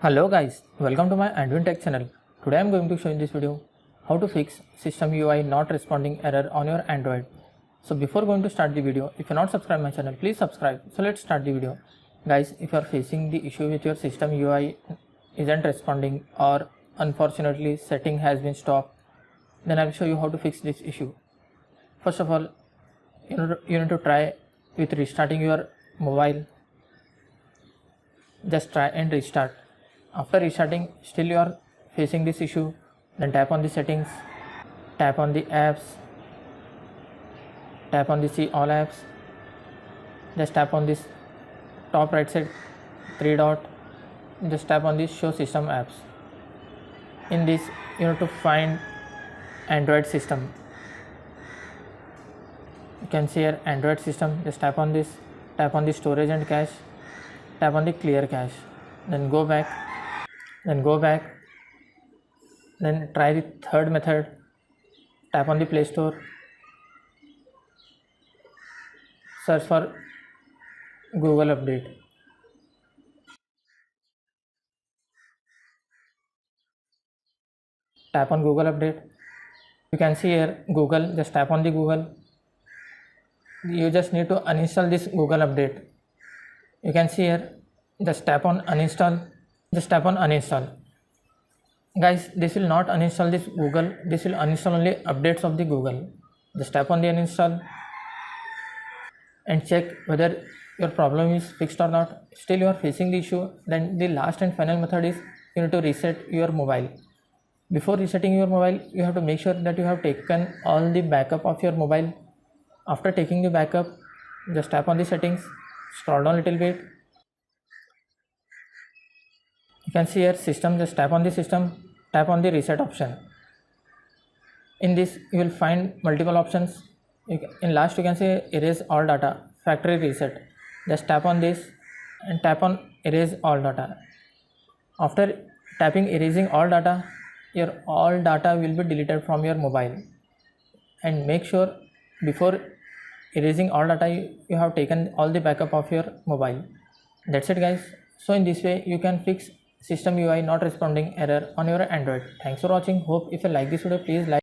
Hello guys, welcome to my Android Tech channel. Today I am going to show in this video how to fix system UI not responding error on your Android. So before going to start the video, if you are not subscribed my channel, please subscribe. So let's start the video. Guys, if you are facing the issue with your system UI isn't responding or unfortunately setting has been stopped, then I will show you how to fix this issue. First of all, you need to try with restarting your mobile. Just try and restart. After restarting, still you are facing this issue, then tap on the settings, tap on the apps, tap on the see all apps, just tap on this top right side 3 dot, just tap on this show system apps. In this you need to find Android system. You can see here Android system, just tap on this, tap on the storage and cache, tap on the clear cache, then go back, then try the third method, tap on the Play Store, search for Google Update. Tap on Google Update. You can see here Google, just tap on the Google. You just need to uninstall this Google Update. You can see here, just tap on uninstall, just tap on uninstall. Guys, this will not uninstall this Google, this will uninstall only updates of the Google. Just tap on the uninstall and check whether your problem is fixed or not. Still you are facing the issue, then the last and final method is you need to reset your mobile. Before resetting your mobile, you have to make sure that you have taken all the backup of your mobile. After taking the backup, just tap on the settings, scroll down a little bit. You can see here system, just tap on the system, tap on the reset option. In this you will find multiple options. In last you can say erase all data, factory reset. Just tap on this and tap on erase all data. After tapping erasing all data, your all data will be deleted from your mobile. And make sure before erasing all data you have taken all the backup of your mobile. That's it guys. So in this way you can fix system UI not responding error on your Android. Thanks for watching. Hope if you like this video, please like.